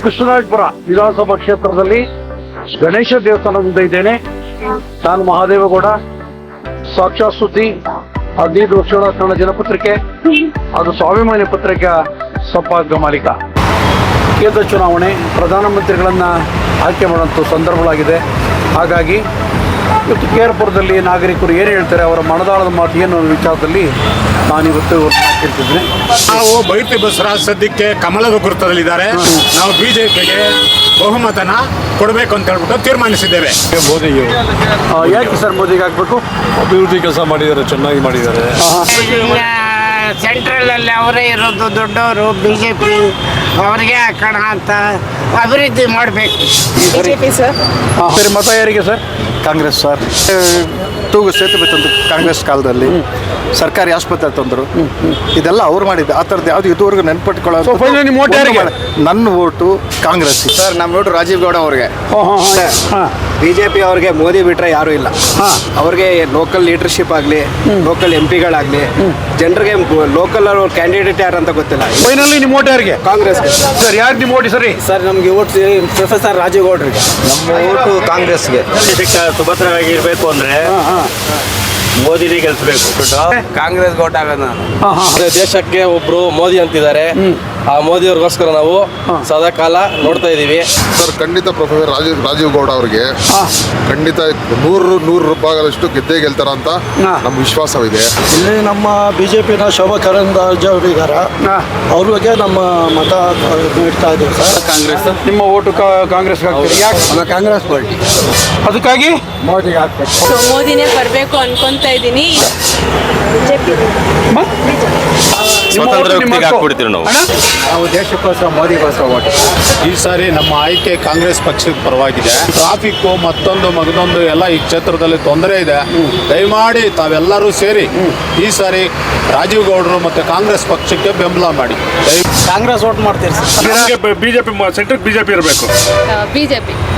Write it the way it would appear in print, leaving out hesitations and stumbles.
ಕೃಷ್ಣರಾಜಪುರ ವಿಧಾನಸಭಾ ಕ್ಷೇತ್ರದಲ್ಲಿ ಗಣೇಶ ದೇವಸ್ಥಾನ ಮುಂದೆ ಇದ್ದೇನೆ. ನಾನು ಮಹಾದೇವಗೌಡ, ಸಾಕ್ಷಾತ್ ಸುದ್ದಿ 15 ವರ್ಷಗಳ ಕನ್ನಡ ಜನಪತ್ರಿಕೆ, ಅದು ಸ್ವಾಭಿಮಾನಿ ಪತ್ರಿಕೆಯ ಸಂಪಾದಕ ಮಾಲೀಕ. ಕೇಂದ್ರ ಚುನಾವಣೆ ಪ್ರಧಾನಮಂತ್ರಿಗಳನ್ನು ಆಯ್ಕೆ ಮಾಡುವಂಥ ಸಂದರ್ಭಗಳಾಗಿದೆ. ಹಾಗಾಗಿ ಇವತ್ತು ಕೇರ್ಪುರದಲ್ಲಿ ನಾಗರಿಕರು ಏನು ಹೇಳ್ತಾರೆ, ಅವರ ಮನದಾಳದ ಮಾತು ಏನು ಅನ್ನೋ ವಿಚಾರದಲ್ಲಿ ನಾನಿವತ್ತು ಕೇಳ್ತಿದ್ದೀನಿ. ನಾವು ಬೈತಿ ಬಸವರಾಜ್ ಸದ್ಯಕ್ಕೆ ಕಮಲದ ಗುರುತದಲ್ಲಿದ್ದಾರೆ. ನಾವು ಬಿಜೆಪಿಗೆ ಬಹುಮತನ ಕೊಡಬೇಕು ಅಂತ ಹೇಳ್ಬಿಟ್ಟು ತೀರ್ಮಾನಿಸಿದ್ದೇವೆ. ಮೋದಿಗೆ ಯಾಕೆ ಸರ್ ಮೋದಿಗೆ ಹಾಕಬೇಕು? ಅಭಿವೃದ್ಧಿ ಕೆಲಸ ಮಾಡಿದ್ದಾರೆ, ಚೆನ್ನಾಗಿ ಮಾಡಿದ್ದಾರೆ. ಸೆಂಟ್ರಲ್ ಅಲ್ಲಿ ಅವರೇ ಇರೋದು ದೊಡ್ಡವರು, ಬಿಜೆಪಿ ಅವರಿಗೆ ಹಾಕೋಣ ಅಂತ ಅಭಿವೃದ್ಧಿ ಮಾಡಬೇಕು. BJP sir. ಸರಿ, ಮತ ಯಾರಿಗೆ ಸರ್? ಕಾಂಗ್ರೆಸ್ ಸರ್. ತೂಗು ಸೇತುವೆ ತಂದು ಕಾಂಗ್ರೆಸ್ ಕಾಲದಲ್ಲಿ ಸರ್ಕಾರಿ ಆಸ್ಪತ್ರೆ ತಂದರು. ಇದೆಲ್ಲ ಅವ್ರು ಮಾಡಿದ್ದು. ಆ ಥರದ್ದು ಯಾವುದು ಇದುವರೆಗೂ ನೆನ್ಪಟ್ಕೊಳ್ಳೋ. ನನ್ನ ಓಟು ಕಾಂಗ್ರೆಸ್ ಸರ್. ನಮ್ಮ ಓಟು ರಾಜೀವ್ ಗೌಡ ಅವ್ರಿಗೆ. ಬಿಜೆಪಿ ಅವ್ರಿಗೆ ಮೋದಿ ಬಿಟ್ರೆ ಯಾರೂ ಇಲ್ಲ. ಅವ್ರಿಗೆ ಲೋಕಲ್ ಲೀಡರ್ಶಿಪ್ ಆಗಲಿ, ಲೋಕಲ್ MP-ಗಳಾಗಲಿ, ಜನರಿಗೆ ಲೋಕಲ್ ಅವ್ರ ಕ್ಯಾಂಡಿಡೇಟ್ ಯಾರು ಅಂತ ಗೊತ್ತಿಲ್ಲ. ಫೈನಲಿ ನಿಮ್ಮ ಓಟ್ ಯಾರಿಗೆ? ಕಾಂಗ್ರೆಸ್ ಸರ್. ಯಾರು ನಿಮ್ಮ ಓಟಿ? ಸರಿ ಸರ್, ನಮಗೆ ಓಟ್ ಪ್ರೊಫೆಸರ್ ರಾಜೀವ್ ಗೌಡ್ರಿಗೆ. ನಮ್ಮ ಓಟು ಕಾಂಗ್ರೆಸ್ಗೆ. ಸುಭದ್ರವಾಗಿರ್ಬೇಕು ಅಂದ್ರೆ ಮೋದಿನೇ ಗೆಲ್ಸ್ಬೇಕು. ಕಾಂಗ್ರೆಸ್ ಓಟ್ ಆಗೋದು ನಾನು. ದೇಶಕ್ಕೆ ಒಬ್ರು ಮೋದಿ ಅಂತಿದ್ದಾರೆ. ಆ ಮೋದಿ ಅವ್ರಿಗೋಸ್ಕರ ನಾವು ಸದಾ ಕಾಲ ನೋಡ್ತಾ ಇದೀವಿ. ಸರ್, ಖಂಡಿತ ಪ್ರೊಫೆಸರ್ ರಾಜೀವ್ ಗೌಡ ಅವ್ರಿಗೆ ಖಂಡಿತ 100 ರೂಪಾಯಿಗಳಷ್ಟು ಗೆದ್ದೇ ಗೆಲ್ತಾರ ಅಂತ ನಮ್ಮ ವಿಶ್ವಾಸವಿದೆ. ಇಲ್ಲಿ ನಮ್ಮ ಬಿಜೆಪಿನ ಶೋಭಾ ಕರಂದ್ಲಾಜೆ ಅವರು ಇದ್ದಾರೆ. ಅವ್ರಿಗೆ ನಮ್ಮ ಮತ ನೀಡ್ತಾ ಇದ್ದೀವಿ ಸರ್. ಕಾಂಗ್ರೆಸ್. ನಿಮ್ಮ ಓಟು ಕಾಂಗ್ರೆಸ್ಗೆ ಹಾಕ್ತೀರಿ? ಯಾಕೆ? ಕಾಂಗ್ರೆಸ್ ಪಾರ್ಟಿ. ಅದಕ್ಕಾಗಿ ಮೋದಿಗೆ ಹಾಕ್ಬೇಕು. ಮೋದಿನೇ ಬರಬೇಕು ಅನ್ಕೊಂತ ಇದ್ದೀನಿ. ನಾವು ದೇಶಕ್ಕೋಸ್ಕರ ಮೋದಿಗೋಸ್ಕರ ಓಟ್. ಈ ಸಾರಿ ನಮ್ಮ ಆಯ್ಕೆ ಕಾಂಗ್ರೆಸ್ ಪಕ್ಷದ ಪರವಾಗಿದೆ. ಟ್ರಾಫಿಕ್ಕು ಮತ್ತೊಂದು ಎಲ್ಲ ಈ ಕ್ಷೇತ್ರದಲ್ಲಿ ತೊಂದರೆ ಇದೆ. ದಯಮಾಡಿ ತಾವೆಲ್ಲರೂ ಸೇರಿ ಈ ಸಾರಿ ರಾಜೀವ್ ಗೌಡರು ಮತ್ತು ಕಾಂಗ್ರೆಸ್ ಪಕ್ಷಕ್ಕೆ ಬೆಂಬಲ ಮಾಡಿ. ಕಾಂಗ್ರೆಸ್ ಓಟ್ ಮಾಡ್ತೀರಿ ಸರ್? ಬಿಜೆಪಿ ಸೆಂಟ್ರಲ್ ಬಿಜೆಪಿ ಇರಬೇಕು. ಬಿಜೆಪಿ